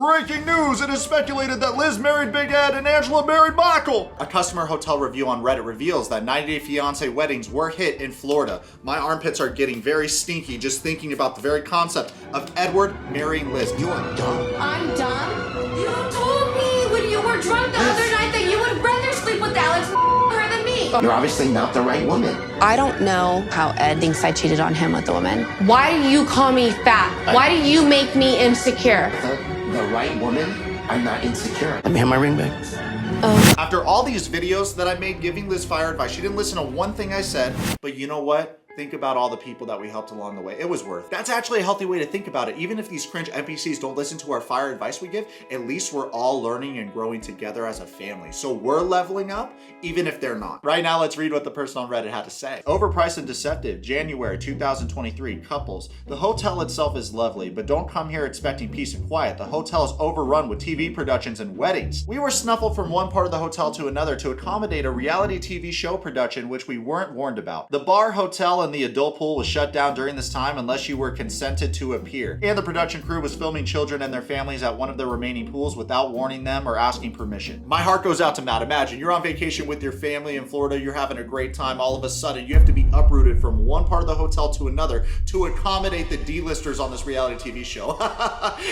Breaking news! It is speculated that Liz married Big Ed and Angela married Michael! A customer hotel review on Reddit reveals that 90 Day Fiancé weddings were hit in Florida. My armpits are getting very stinky just thinking about the very concept of Edward marrying Liz. You are dumb. I'm dumb? You told me when you were drunk the other night that you would rather sleep with Alex than me. You're obviously not the right woman. I don't know how Ed thinks I cheated on him with a woman. Why do you call me fat? Why do you make me insecure? The right woman? I'm not insecure. Let me have my ring back. After all these videos that I made giving Liz fire advice, she didn't listen to one thing I said, but you know what? Think about all the people that we helped along the way. It was worth it. That's actually a healthy way to think about it. Even if these cringe NPCs don't listen to our fire advice we give, at least we're all learning and growing together as a family. So we're leveling up, even if they're not. Right now, let's read what the person on Reddit had to say. Overpriced and deceptive, January 2023, couples. The hotel itself is lovely, but don't come here expecting peace and quiet. The hotel is overrun with TV productions and weddings. We were snuffled from one part of the hotel to another to accommodate a reality TV show production, which we weren't warned about. The bar, hotel, and the adult pool was shut down during this time unless you were consented to appear. And the production crew was filming children and their families at one of the remaining pools without warning them or asking permission. My heart goes out to Matt. Imagine you're on vacation with your family in Florida, you're having a great time. All of a sudden, you have to be uprooted from one part of the hotel to another to accommodate the D-listers on this reality TV show.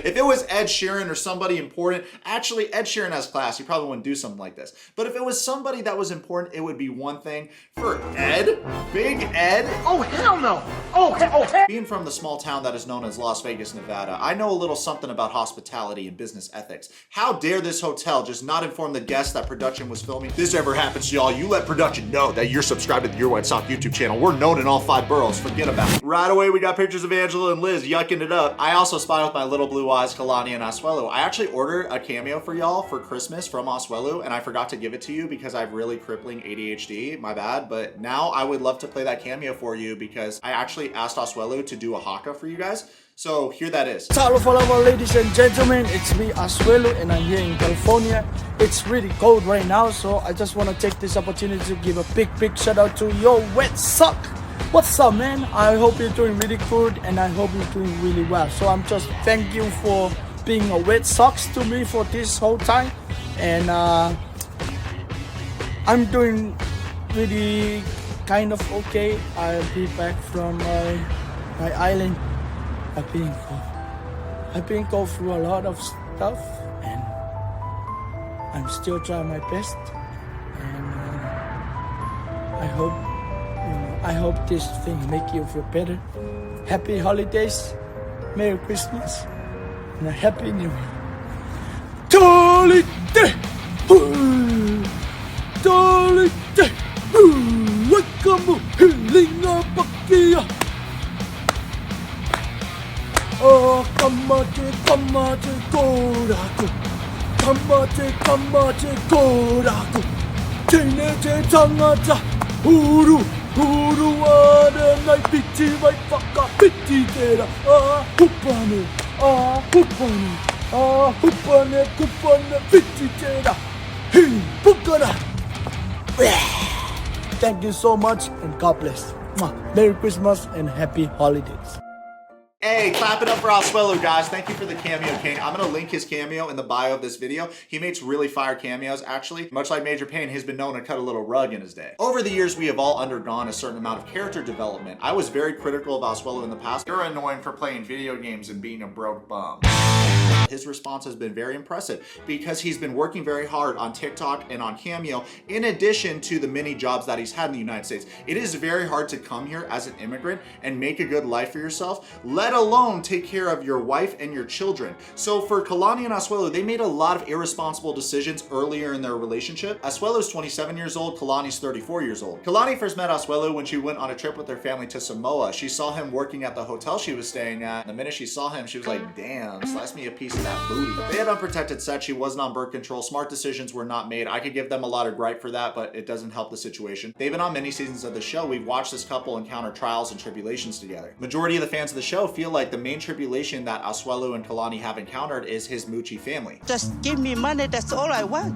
If it was Ed Sheeran or somebody important, actually Ed Sheeran has class. He probably wouldn't do something like this. But if it was somebody that was important, it would be one thing. For Ed, Big Ed, Oh, hell no. Oh, hell. Being from the small town that is known as Las Vegas, Nevada, I know a little something about hospitality and business ethics. How dare this hotel just not inform the guests that production was filming? If this ever happens to y'all, you let production know that you're subscribed to the Yourwetsock YouTube channel. We're known in all 5 boroughs. Forget about it. Right away, we got pictures of Angela and Liz yucking it up. I also spy with my little blue eyes, Kalani and Asuelu. I actually ordered a cameo for y'all for Christmas from Asuelu, and I forgot to give it to you because I have really crippling ADHD. My bad, but now I would love to play that cameo for you because I actually asked Asuelu to do a haka for you guys. So here that is. Hello, ladies and gentlemen, it's me Asuelu and I'm here in California. It's really cold right now, so I just want to take this opportunity to give a big shout out to Yourwetsock. What's up, man? I hope you're doing really good and I hope you're doing really well. So I'm just thank you for being a wet socks to me for this whole time, and I'm doing really kind of okay. I'll be back from my island. I've been going through a lot of stuff, and I'm still trying my best. And I hope this thing make you feel better. Happy holidays, Merry Christmas, and a Happy New Year. Holiday, holiday, welcome, healing up here. Oh, kamate, koraku. Kamate, koraku. Teenage tangata, uru waranai, piti vai whaka, piti tera. Hupane, kupane, piti tera. Hey, pukara. Thank you so much and God bless. Merry Christmas and Happy Holidays. Hey, clap it up for Asuelu, guys. Thank you for the Cameo King. I'm going to link his cameo in the bio of this video. He makes really fire cameos, actually. Much like Major Payne, he's been known to cut a little rug in his day. Over the years, we have all undergone a certain amount of character development. I was very critical of Asuelu in the past. You're annoying for playing video games and being a broke bum. His response has been very impressive because he's been working very hard on TikTok and on Cameo in addition to the many jobs that he's had in the United States. It is very hard to come here as an immigrant and make a good life for yourself, let alone take care of your wife and your children. So for Kalani and Asuelu, they made a lot of irresponsible decisions earlier in their relationship. Asuelu's 27 years old, Kalani's 34 years old. Kalani first met Asuelu when she went on a trip with her family to Samoa. She saw him working at the hotel she was staying at. The minute she saw him, she was like, damn, slice me a piece of that booty. They had unprotected sex. She wasn't on birth control. Smart decisions were not made. I could give them a lot of gripe for that, but it doesn't help the situation. They've been on many seasons of the show. We've watched this couple encounter trials and tribulations together. Majority of the fans of the show feel like the main tribulation that Asuelu and Kalani have encountered is his Moochie family. Just give me money, that's all I want.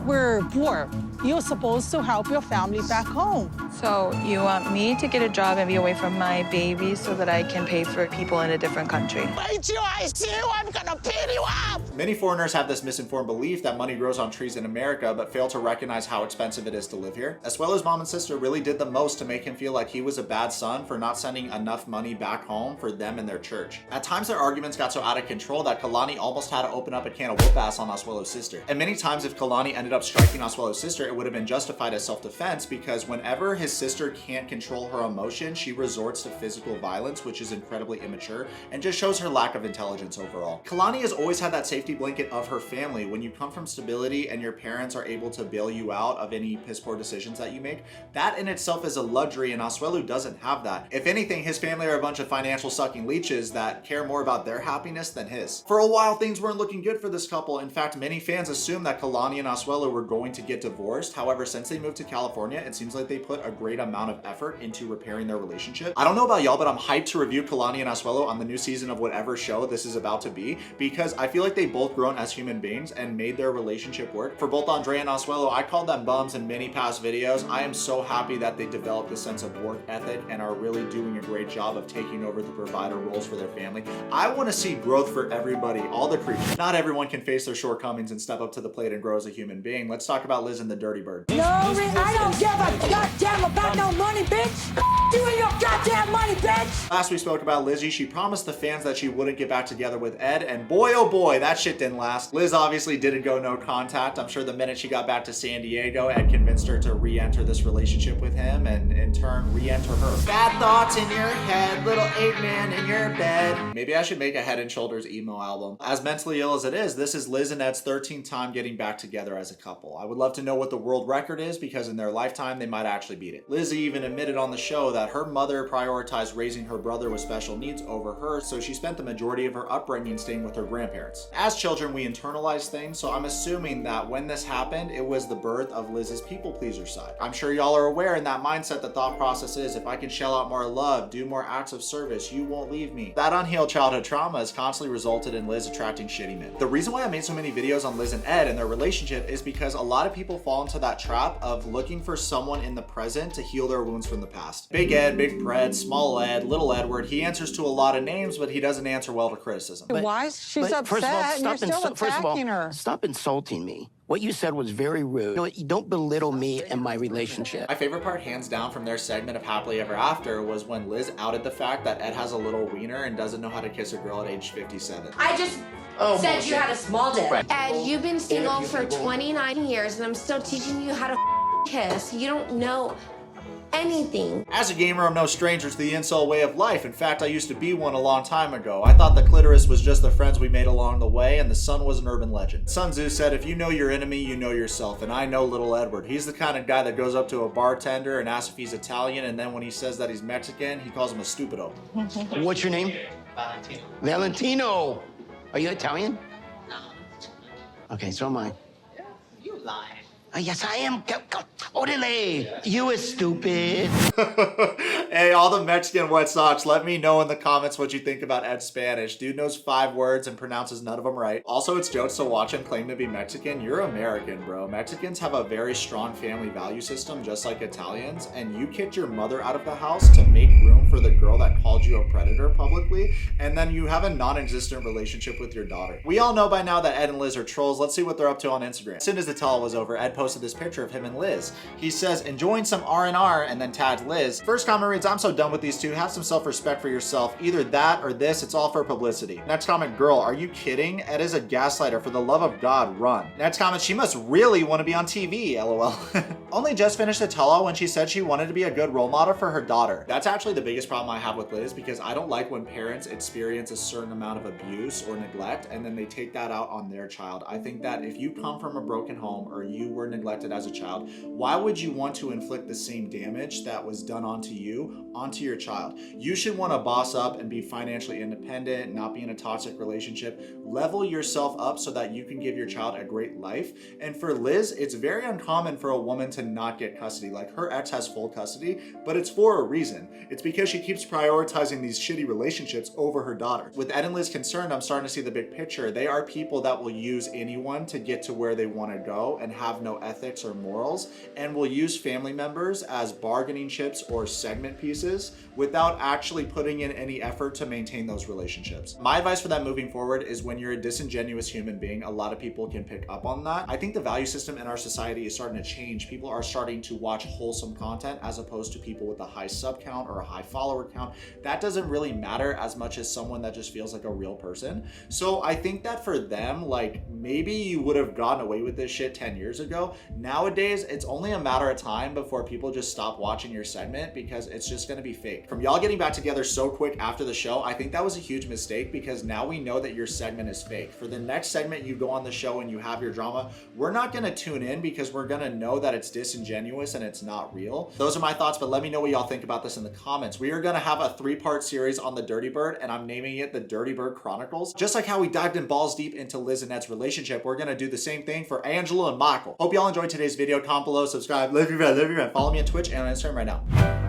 We're poor. You're supposed to help your family back home. So you want me to get a job and be away from my baby so that I can pay for people in a different country? Wait till I see you, I'm gonna beat you up! Many foreigners have this misinformed belief that money grows on trees in America, but fail to recognize how expensive it is to live here. As well as mom and sister really did the most to make him feel like he was a bad son for not sending enough money back home for them and their church. At times their arguments got so out of control that Kalani almost had to open up a can of whoop ass on Asuelo's sister. And many times if Kalani ended up striking Asuelo's sister, it would have been justified as self-defense, because whenever his sister can't control her emotion, she resorts to physical violence, which is incredibly immature and just shows her lack of intelligence overall. Kalani has always had that safety blanket of her family. When you come from stability and your parents are able to bail you out of any piss poor decisions that you make, that in itself is a luxury, and Asuelo doesn't have that. If anything, his family are a bunch of financial sucking leeches that care more about their happiness than his. For a while, things weren't looking good for this couple. In fact, many fans assumed that Kalani and Asuelo were going to get divorced. However, since they moved to California, it seems like they put a great amount of effort into repairing their relationship. I don't know about y'all, but I'm hyped to review Kalani and Asuelo on the new season of whatever show this is about to be, because I feel like they both grown as human beings and made their relationship work. For both Andre and Asuelo, I called them bums in many past videos. I am so happy that they developed a sense of work ethic and are really doing a great job of taking over the provider roles for their family. I want to see growth for everybody, all the creatures. Not everyone can face their shortcomings and step up to the plate and grow as a human being. Let's talk about Liz and the Dirty Bird. No, I don't give a goddamn about no money, bitch. You and your goddamn money, bitch. Last we spoke about Lizzie, she promised the fans that she wouldn't get back together with Ed, and boy oh boy, that shit didn't last. Liz obviously didn't go no contact. I'm sure the minute she got back to San Diego, Ed convinced her to re-enter this relationship with him and in turn re-enter her. Bad thoughts in your head, little ape man in your bed. Maybe I should make a Head and Shoulders emo album. As mentally ill as it is, this is Liz and Ed's 13th time getting back together as a couple. I would love to know what the world record is, because in their lifetime they might actually beat it. Lizzie even admitted on the show that her mother prioritized raising her brother with special needs over her, so she spent the majority of her upbringing staying with her grandparents. As children, we internalize things, so I'm assuming that when this happened, it was the birth of Liz's people pleaser side. I'm sure y'all are aware in that mindset the thought process is, if I can shell out more love, do more acts of service, you won't leave me. That unhealed childhood trauma has constantly resulted in Liz attracting shitty men. The reason why I made so many videos on Liz and Ed and their relationship is because a lot of people fall into that trap of looking for someone in the present to heal their wounds from the past. Big Ed, Big Pred, Small Ed, Little Edward, he answers to a lot of names, but he doesn't answer well to criticism. Why? She's upset First of all, and you're still attacking her. stop insulting me. What you said was very rude. You know what? You don't belittle me and my relationship. My favorite part, hands down, from their segment of Happily Ever After was when Liz outed the fact that Ed has a little wiener and doesn't know how to kiss a girl at age 57. I just said you had a small dick. Ed, you've been single for 29 years and I'm still teaching you how to kiss. You don't know anything. As a gamer, I'm no stranger to the incel way of life. In fact, I used to be one a long time ago. I thought the clitoris was just the friends we made along the way, and the sun was an urban legend. Sun Tzu said, if you know your enemy, you know yourself, and I know Little Edward. He's the kind of guy that goes up to a bartender and asks if he's Italian, and then when he says that he's Mexican, he calls him a stupido. What's your name? Valentino. Valentino. Are you Italian? No. Okay, so am I. You lying. Yes, I am. Orale. You is stupid. Hey, all the Mexican wet socks, let me know in the comments what you think about Ed's Spanish. Dude knows 5 words and pronounces none of them right. Also, it's jokes to watch him claim to be Mexican. You're American, bro. Mexicans have a very strong family value system, just like Italians, and you kicked your mother out of the house to make room for the girl that called you a predator publicly, and then you have a non-existent relationship with your daughter. We all know by now that Ed and Liz are trolls. Let's see what they're up to on Instagram. As soon as the tell was over, Ed posted this picture of him and Liz. He says, enjoying some R&R, and then tagged Liz. First comment reads, I'm so done with these two. Have some self-respect for yourself. Either that or this. It's all for publicity. Next comment, girl, are you kidding? Ed is a gaslighter. For the love of God, run. Next comment, she must really want to be on TV, lol. Only just finished the tell-all when she said she wanted to be a good role model for her daughter. That's actually the biggest problem I have with Liz, because I don't like when parents experience a certain amount of abuse or neglect and then they take that out on their child. I think that if you come from a broken home or you were neglected as a child, why would you want to inflict the same damage that was done onto you onto your child? You should want to boss up and be financially independent, not be in a toxic relationship. Level yourself up so that you can give your child a great life. And for Liz, it's very uncommon for a woman to not get custody. Like, her ex has full custody, but it's for a reason. It's because because she keeps prioritizing these shitty relationships over her daughter. With Ed and Liz concerned, I'm starting to see the big picture. They are people that will use anyone to get to where they want to go and have no ethics or morals, and will use family members as bargaining chips or segment pieces without actually putting in any effort to maintain those relationships. My advice for that moving forward is when you're a disingenuous human being, a lot of people can pick up on that. I think the value system in our society is starting to change. People are starting to watch wholesome content as opposed to people with a high sub count or a high follower count. That doesn't really matter as much as someone that just feels like a real person. So I think that for them, like, maybe you would have gotten away with this shit 10 years ago. Nowadays, it's only a matter of time before people just stop watching your segment because it's just gonna be fake. From y'all getting back together so quick after the show, I think that was a huge mistake because now we know that your segment is fake. For the next segment you go on the show and you have your drama, we're not gonna tune in because we're gonna know that it's disingenuous and it's not real. Those are my thoughts, but let me know what y'all think about this in the comments. We are gonna have a 3-part series on the Dirty Bird, and I'm naming it the Dirty Bird Chronicles. Just like how we dived in balls deep into Liz and Ed's relationship, we're gonna do the same thing for Angela and Michael. Hope y'all enjoyed today's video. Comment below, subscribe, live your red, follow me on Twitch and on Instagram right now.